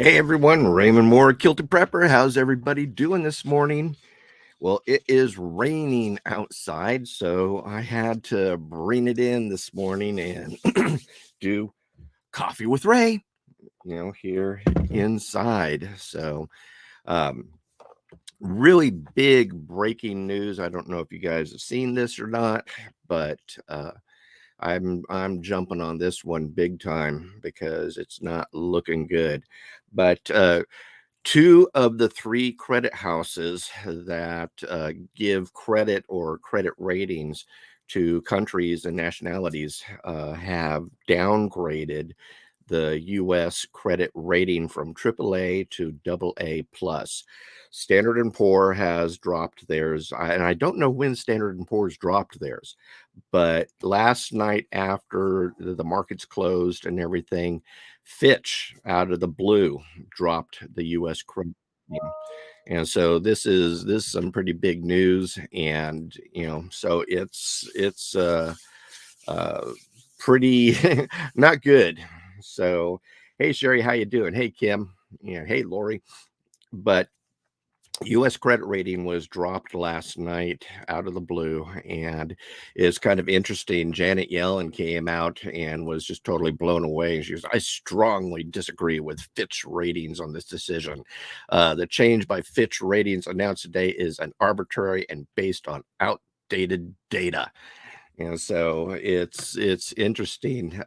Hey everyone, Raymond Moore, Kilted Prepper. How's everybody doing this morning? Well, it is raining outside, so I had to bring it in this morning and do coffee with Ray, here inside. So, um, really big breaking news. I don't know if you guys have seen this or not, but I'm jumping on this one big time because it's not looking good. But two of the three credit houses that give credit or credit ratings to countries and nationalities have downgraded the U.S. credit rating from AAA to AA plus. Standard and Poor has dropped theirs, and I don't know when Standard and Poor's dropped theirs, but last night after the markets closed and everything, Fitch out of the blue dropped the U.S. credit rating. And so this is some pretty big news, and so it's pretty not good. So hey Sherry, how you doing? Hey Kim, hey Lori. But U.S. credit rating was dropped last night out of the blue, and it's kind of interesting. Janet Yellen came out and was just totally blown away. She goes, "I strongly disagree with Fitch ratings on this decision. The change by Fitch ratings announced today is an arbitrary and based on outdated data." And so it's interesting.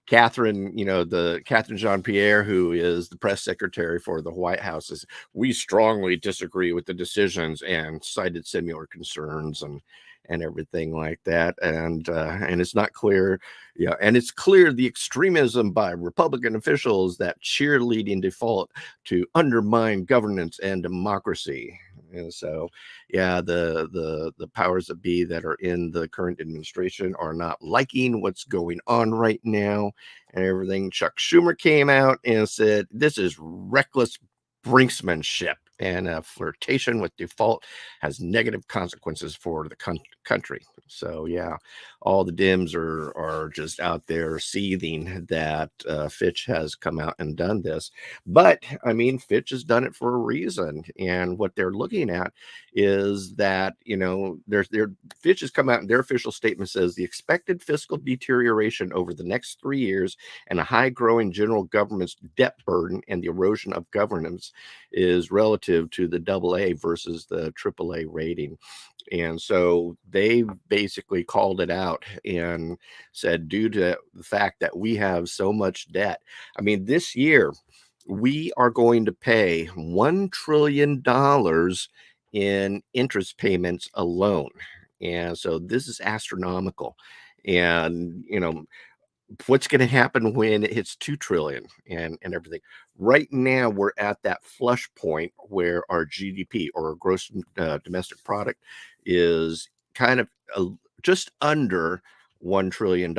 Catherine, the Catherine Jean-Pierre, who is the press secretary for the White House, is we strongly disagree with the decisions and cited similar concerns and everything like that. And it's not clear, and it's clear the extremism by Republican officials that cheerleading default to undermine governance and democracy. And so, yeah, the powers that be that are in the current administration are not liking what's going on right now and everything. Chuck Schumer came out and said this is reckless brinksmanship, and a flirtation with default has negative consequences for the country. So yeah, all the Dems are just out there seething that Fitch has come out and done this. But I mean, Fitch has done it for a reason, and what they're looking at is that their Fitch has come out and their official statement says the expected fiscal deterioration over the next 3 years and a high growing general government's debt burden and the erosion of governance is relative to the AA versus the AAA rating. And so they basically called it out and said, due to the fact that we have so much debt, I mean, this year we are going to pay $1 trillion in interest payments alone. And so this is astronomical. And, what's going to happen when it hits 2 trillion and everything. Right now we're at that flush point where our GDP, or our gross domestic product, is kind of just under $1 trillion.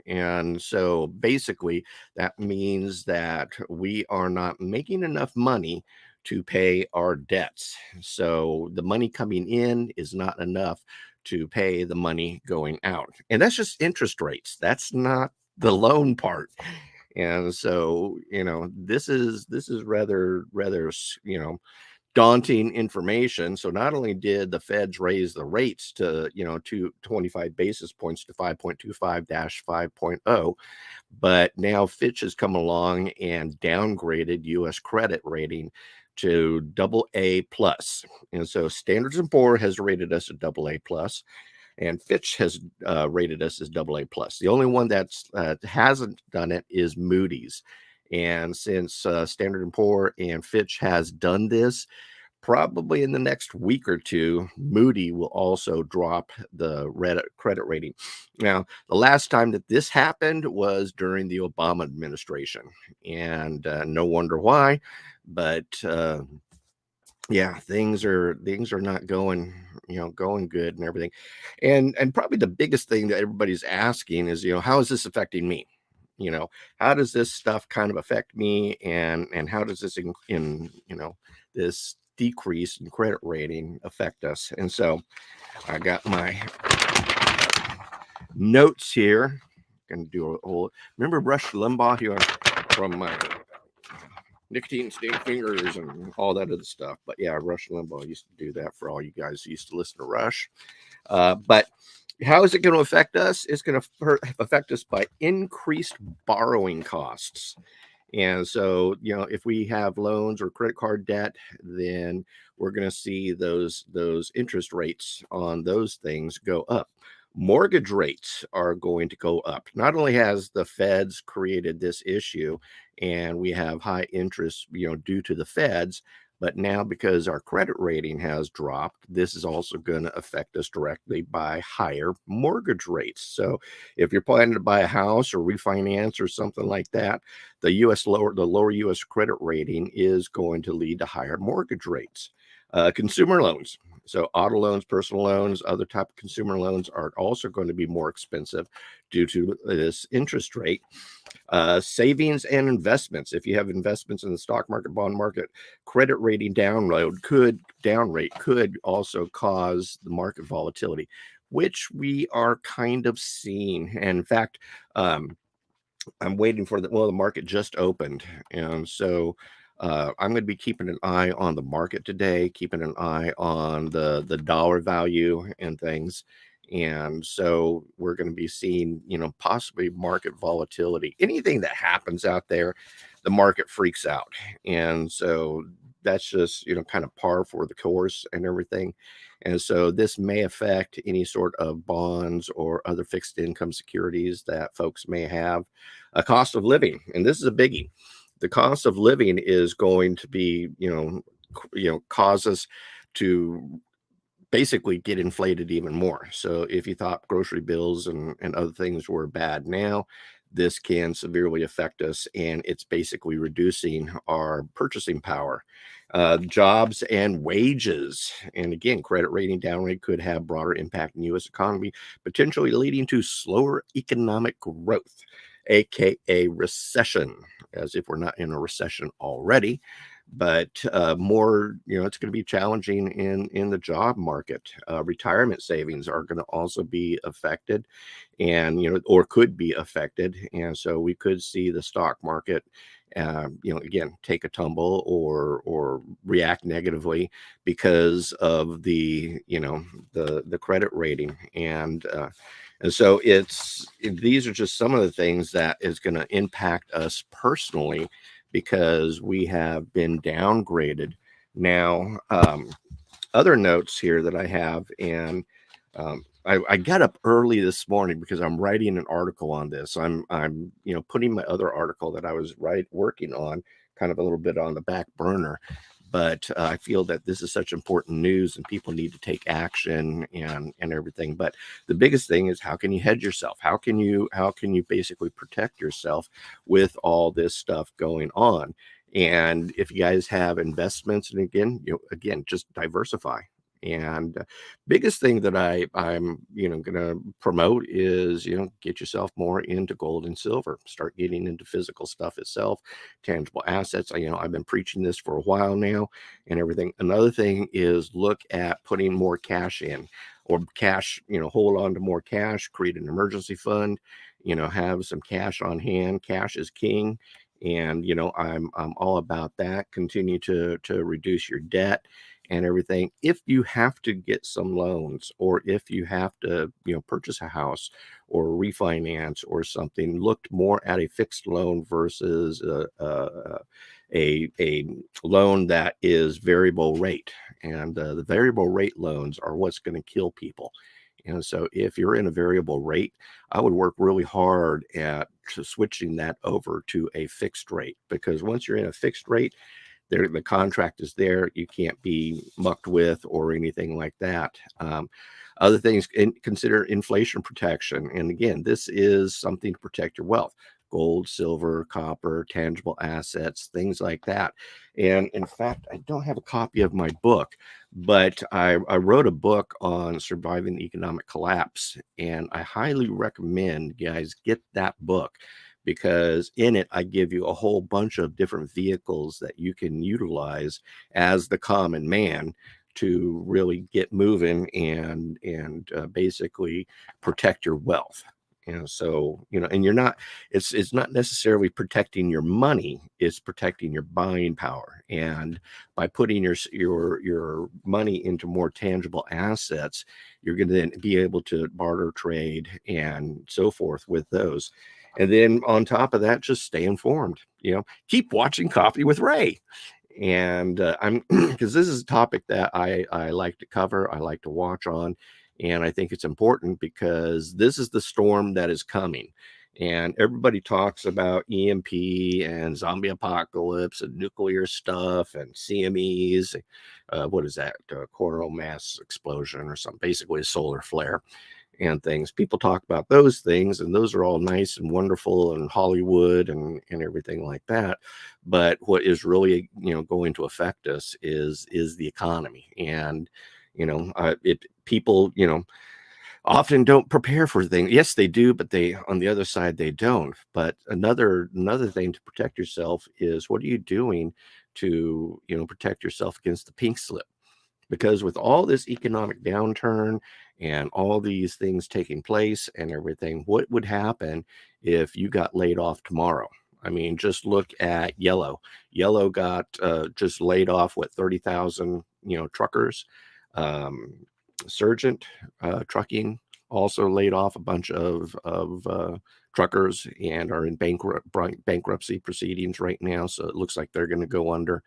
And so basically that means that we are not making enough money to pay our debts. So the money coming in is not enough to pay the money going out. And that's just interest rates. That's not the loan part. And so, this is rather, daunting information. So not only did the Feds raise the rates to, 25 basis points to 5.25-5.0, but now Fitch has come along and downgraded US credit rating to AA plus. And so Standards and Poor has rated us a AA plus, and Fitch has rated us as AA plus. The only one that's hasn't done it is Moody's. And since Standard and Poor and Fitch has done this, probably in the next week or two, Moody will also drop the credit rating. Now, the last time that this happened was during the Obama administration, and no wonder why. But yeah, things are not going going good and everything. And probably the biggest thing that everybody's asking is, how is this affecting me? How does this stuff kind of affect me, and how does this this decrease in credit rating affect us? And so I got my notes here. Gonna do a whole, remember Rush Limbaugh here from my nicotine stained fingers and all that other stuff. But yeah, Rush Limbaugh used to do that for all you guys who used to listen to Rush. But how is it going to affect us? It's going to affect us by increased borrowing costs. And so, if we have loans or credit card debt, then we're going to see those interest rates on those things go up. Mortgage rates are going to go up. Not only has the Feds created this issue and we have high interest, due to the Feds, but now because our credit rating has dropped, this is also going to affect us directly by higher mortgage rates. So if you're planning to buy a house or refinance or something like that, the lower U.S. credit rating is going to lead to higher mortgage rates. Consumer loans. So auto loans, personal loans, other type of consumer loans are also going to be more expensive due to this interest rate. Savings and investments. If you have investments in the stock market, bond market, credit rating downrate could also cause the market volatility, which we are kind of seeing. And in fact, I'm waiting for the market just opened. And so I'm going to be keeping an eye on the market today, keeping an eye on the dollar value and things. And so we're going to be seeing, possibly market volatility. Anything that happens out there, the market freaks out. And so that's just, kind of par for the course and everything. And so this may affect any sort of bonds or other fixed income securities that folks may have. A cost of living, and this is a biggie. The cost of living is going to be, cause us to basically get inflated even more. So if you thought grocery bills and other things were bad now, this can severely affect us, and it's basically reducing our purchasing power. Jobs and wages. And again, credit rating downgrade could have broader impact in the U.S. economy, potentially leading to slower economic growth, aka recession, as if we're not in a recession already. But more, it's going to be challenging in the job market. Retirement savings are going to also be affected, and or could be affected, and so we could see the stock market, again, take a tumble or react negatively because of the credit rating. And so these are just some of the things that is going to impact us personally, because we have been downgraded. Now, other notes here that I have, and I got up early this morning because I'm writing an article on this. I'm putting my other article that I was working on kind of a little bit on the back burner. But I feel that this is such important news and people need to take action and everything. But the biggest thing is, how can you hedge yourself? How can you basically protect yourself with all this stuff going on? And if you guys have investments, and again, just diversify. And biggest thing that I'm going to promote is, get yourself more into gold and silver. Start getting into physical stuff itself, tangible assets. I've been preaching this for a while now and everything. Another thing is look at putting more cash in, or cash, hold on to more cash, create an emergency fund, have some cash on hand. Cash is king. And I'm all about that. Continue to reduce your debt and everything. If you have to get some loans, or if you have to purchase a house or refinance or something, look more at a fixed loan versus a loan that is variable rate. And the variable rate loans are what's going to kill people. And so if you're in a variable rate, I would work really hard at switching that over to a fixed rate, because once you're in a fixed rate, the contract is there. You can't be mucked with or anything like that. Other things, consider inflation protection. And again, this is something to protect your wealth. Gold, silver, copper, tangible assets, things like that. And in fact, I don't have a copy of my book, but I wrote a book on surviving the economic collapse. And I highly recommend you guys get that book, because in it, I give you a whole bunch of different vehicles that you can utilize as the common man to really get moving and basically protect your wealth. So, and it's not necessarily protecting your money, it's protecting your buying power. And by putting your money into more tangible assets, you're going to then be able to barter, trade, and so forth with those. And then on top of that, just stay informed. Keep watching Coffee with Ray. And I'm because this is a topic that I like to cover, I like to watch on, and I think it's important because this is the storm that is coming. And everybody talks about EMP and zombie apocalypse and nuclear stuff and CMEs. What is that? Coronal mass explosion or something, basically a solar flare and things. People talk about those things, and those are all nice and wonderful and Hollywood and everything like that. But what is really, going to affect us is the economy. And it people, often don't prepare for things. Yes, they do, but they on the other side they don't. But another thing to protect yourself is, what are you doing to protect yourself against the pink slip? Because with all this economic downturn and all these things taking place and everything, what would happen if you got laid off tomorrow? I mean, just look at Yellow. Yellow got just laid off, what, 30,000, truckers. Um, Surgent Trucking also laid off a bunch of truckers and are in bankruptcy proceedings right now. So it looks like they're going to go under.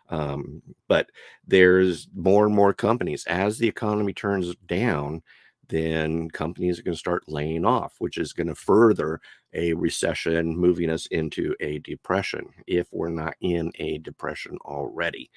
But there's more and more companies. As the economy turns down, then companies are going to start laying off, which is going to further a recession, moving us into a depression if we're not in a depression already.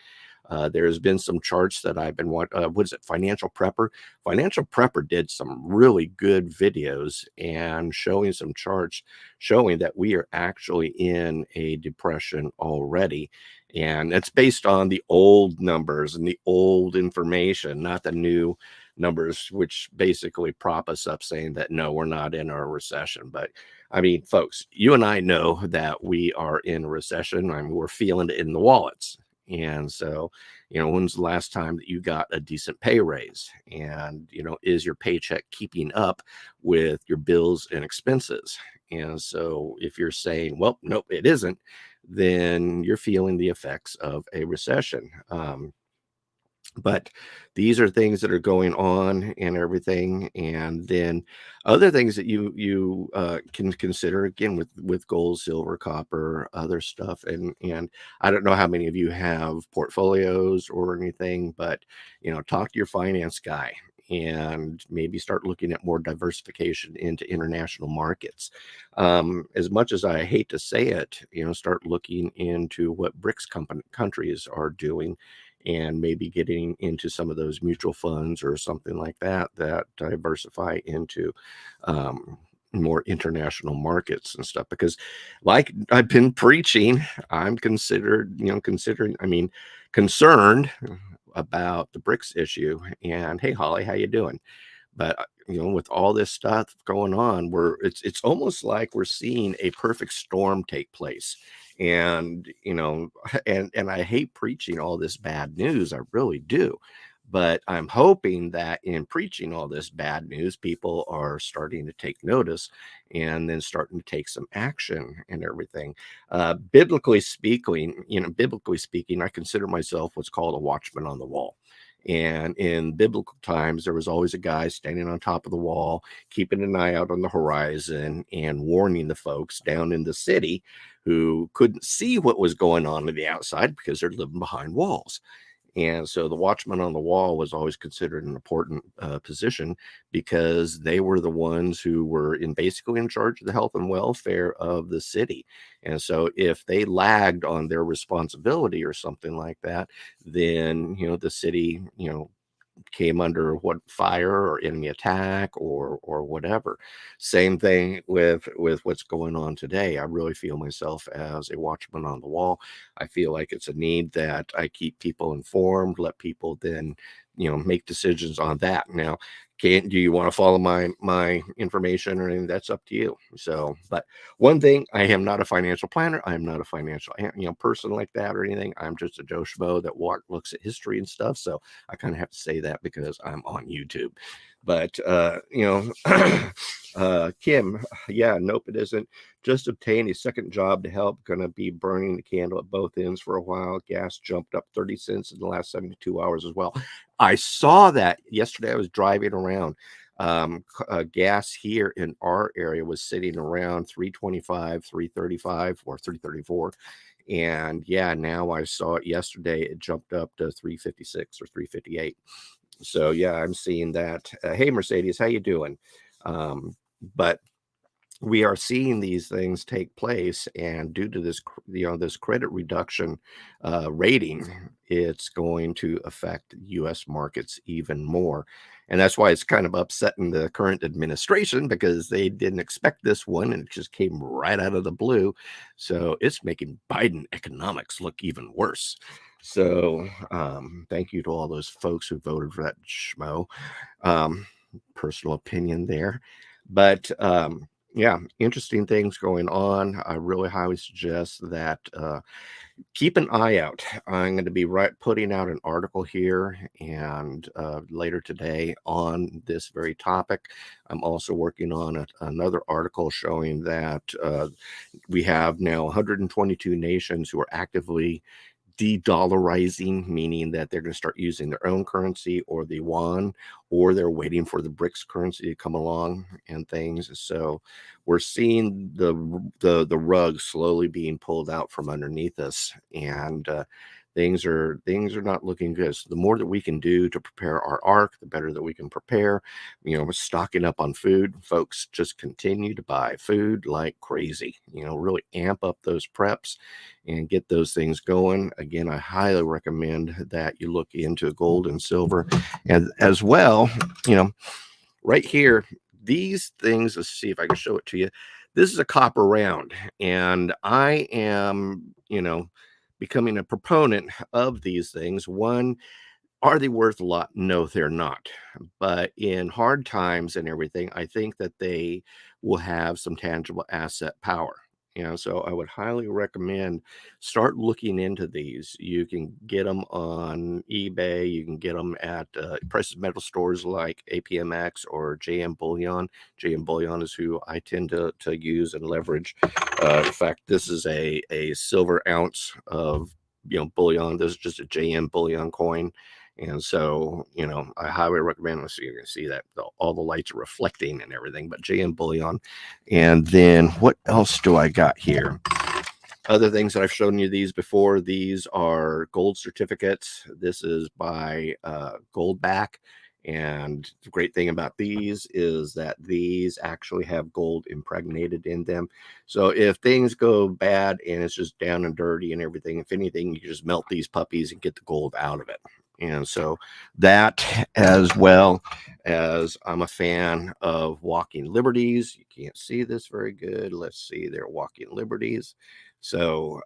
There's been some charts that I've been watching. What is it? Financial Prepper. Financial Prepper did some really good videos and showing some charts showing that we are actually in a depression already. And it's based on the old numbers and the old information, not the new numbers, which basically prop us up saying that no, we're not in a recession. But I mean, folks, you and I know that we are in a recession. I mean, we're feeling it in the wallets. And so, when's the last time that you got a decent pay raise? And, is your paycheck keeping up with your bills and expenses? And so if you're saying, well, nope, it isn't, then you're feeling the effects of a recession. But these are things that are going on and everything. And then other things that you can consider, again, with gold, silver, copper, other stuff. And I don't know how many of you have portfolios or anything, but talk to your finance guy and maybe start looking at more diversification into international markets. As much as I hate to say it, start looking into what countries are doing, and maybe getting into some of those mutual funds or something like that diversify into more international markets and stuff. Because, like I've been preaching, I'm concerned about the BRICS issue. And hey, Holly, how you doing? But with all this stuff going on, it's almost like we're seeing a perfect storm take place. And and I hate preaching all this bad news, I really do. But I'm hoping that in preaching all this bad news, people are starting to take notice and then starting to take some action and everything. Biblically speaking, I consider myself what's called a watchman on the wall. And in biblical times, there was always a guy standing on top of the wall, keeping an eye out on the horizon and warning the folks down in the city who couldn't see what was going on the outside because they're living behind walls. And so the watchman on the wall was always considered an important position, because they were the ones who were basically in charge of the health and welfare of the city. And so if they lagged on their responsibility or something like that, then, the city, came under fire or enemy attack or whatever. Same thing with what's going on today. I really feel myself as a watchman on the wall. I feel like it's a need that I keep people informed, let people then make decisions on that. Now, do you want to follow my information or anything? That's up to you. So, but one thing, I am not a financial planner. I am not a financial person like that or anything. I'm just a Joe Schmo that looks at history and stuff. So I kind of have to say that because I'm on YouTube. But Kim, yeah, nope, it isn't. Just obtained a second job to help. Gonna be burning the candle at both ends for a while. Gas jumped up 30 cents in the last 72 hours as well. I saw that yesterday. I was driving around. Gas here in our area was sitting around 325, 335, or 334. And yeah, now I saw it yesterday. It jumped up to 356 or 358. So yeah, I'm seeing that. Hey, Mercedes, how you doing? But we are seeing these things take place, and due to this this credit reduction rating, it's going to affect U.S. markets even more. And that's why it's kind of upsetting the current administration, because they didn't expect this one and it just came right out of the blue. So it's making Biden economics look even worse. So thank you to all those folks who voted for that schmo. um, Personal opinion there. But yeah, interesting things going on. I really highly suggest that keep an eye out. I'm going to be putting out an article here and later today on this very topic. I'm also working on another article showing that we have now 122 nations who are actively de-dollarizing, meaning that they're going to start using their own currency or the yuan, or they're waiting for the BRICS currency to come along and things. So we're seeing the rug slowly being pulled out from underneath us, and things are not looking good. So the more that we can do to prepare our ark, the better that we can prepare. We're stocking up on food. Folks, just continue to buy food like crazy. Really amp up those preps and get those things going. Again, I highly recommend that you look into gold and silver. And as well, right here, these things, let's see if I can show it to you. This is a copper round, and I am, becoming a proponent of these things. One, are they worth a lot? No, they're not. But in hard times and everything, I think that they will have some tangible asset power. So I would highly recommend start looking into these. You can get them on eBay. You can get them at precious metal stores like APMX or JM Bullion. JM Bullion is who I tend to use and leverage. In fact, this is a silver ounce of bullion. This is just a JM Bullion coin. And so, I highly recommend. So you're going to see that all the lights are reflecting and everything, but JM Bullion. And then what else do I got here? Other things that I've shown you these before. These are gold certificates. This is by Goldback. And the great thing about these is that these actually have gold impregnated in them. So if things go bad and it's just down and dirty and everything, if anything, you just melt these puppies and get the gold out of it. And so that, as well as I'm a fan of Walking Liberties. You can't see this very good. Let's see, they're Walking Liberties. So,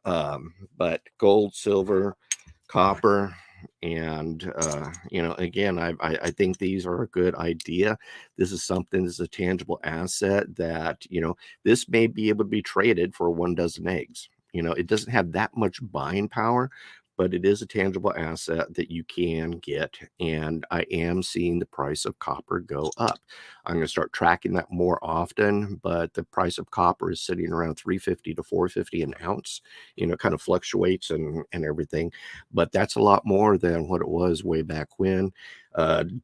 but gold, silver, copper, and again, I think these are a good idea. This is something that's a tangible asset that this may be able to be traded for 1 dozen eggs. It doesn't have that much buying power, but it is a tangible asset that you can get. And I am seeing the price of copper go up. I'm going to start tracking that more often, but the price of copper is sitting around 350 to 450 an ounce. Kind of fluctuates and everything, but that's a lot more than what it was way back when.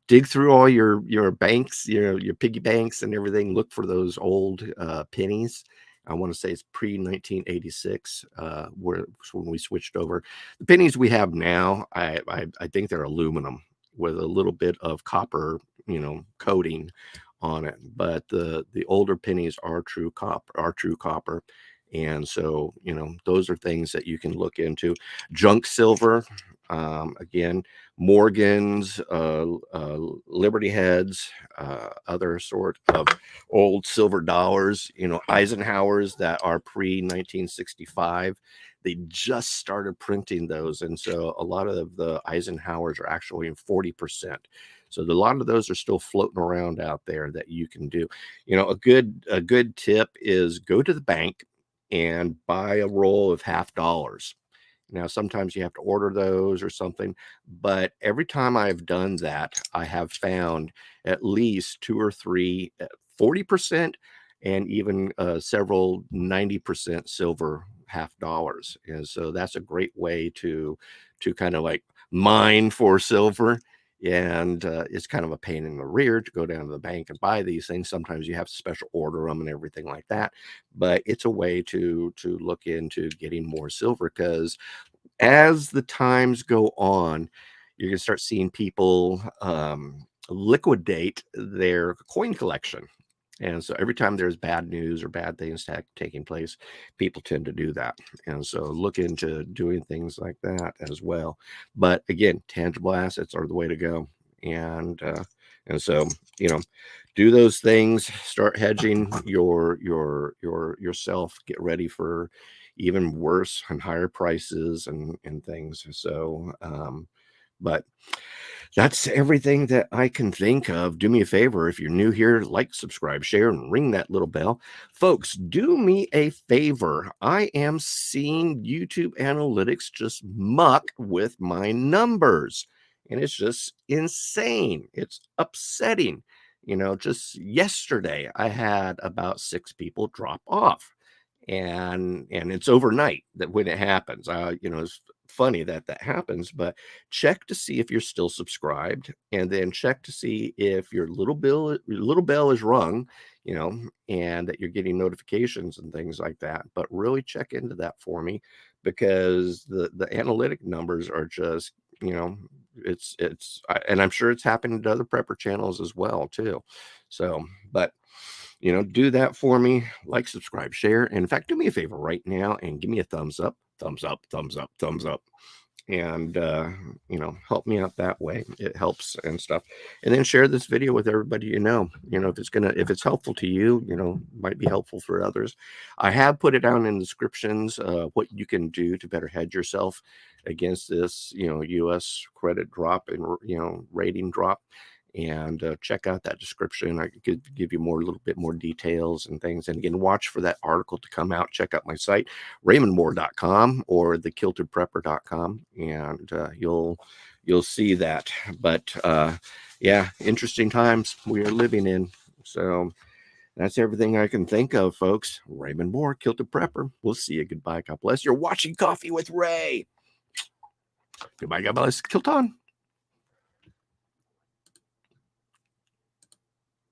Dig through all your banks, your piggy banks and everything. Look for those old pennies. I want to say it's pre-1986, when we switched over. The pennies we have now, I think they're aluminum with a little bit of copper, coating on it. But the older pennies are true copper. And so, those are things that you can look into. Junk silver, again, Morgans, Liberty heads, other sort of old silver dollars, Eisenhower's that are pre-1965. They just started printing those. And so a lot of the Eisenhower's are actually in 40%. So a lot of those are still floating around out there that you can do. A good tip is go to the bank and buy a roll of $50. Now, sometimes you have to order those or something, but every time I've done that, I have found at least 2 or 3 40% and even several 90% silver half dollars. And so that's a great way to kind of like mine for silver. And it's kind of a pain in the rear to go down to the bank and buy these things. Sometimes you have to special order them and everything like that. But it's a way to look into getting more silver, because as the times go on, you're gonna start seeing people liquidate their coin collection. And so every time there's bad news or bad things taking place, people tend to do that. And so look into doing things like that as well. But again, tangible assets are the way to go. And so, you know, do those things, start hedging yourself, get ready for even worse and higher prices and things. So but that's everything that I can think of. Do me a favor, if you're new here, like, subscribe, share, and ring that little bell. Folks, do me a favor. I am seeing YouTube analytics just muck with my numbers, and it's just insane. It's upsetting. Just yesterday, I had about 6 people drop off, and it's overnight that when it happens. It's funny that that happens, but check to see if you're still subscribed, and then check to see if your little bell is rung, and that you're getting notifications and things like that. But really check into that for me, because the analytic numbers are just, and I'm sure it's happening to other prepper channels as well too. So, but do that for me. Like, subscribe, share, and in fact, do me a favor right now and give me a thumbs up, thumbs up, thumbs up, thumbs up, and help me out that way. It helps and stuff. And then share this video with everybody. If it's helpful to you, might be helpful for others. I have put it down in the descriptions, what you can do to better hedge yourself against this, U.S. credit drop and rating drop. And check out that description. I could give you a little bit more details and things. And again, watch for that article to come out. Check out my site, raymondmoore.com or thekiltedprepper.com, and you'll see that. But yeah, interesting times we are living in. So that's everything I can think of, folks. Raymond Moore, Kilted Prepper. We'll see you. Goodbye. God bless. You're watching Coffee with Ray. Goodbye. God bless. Kilt on.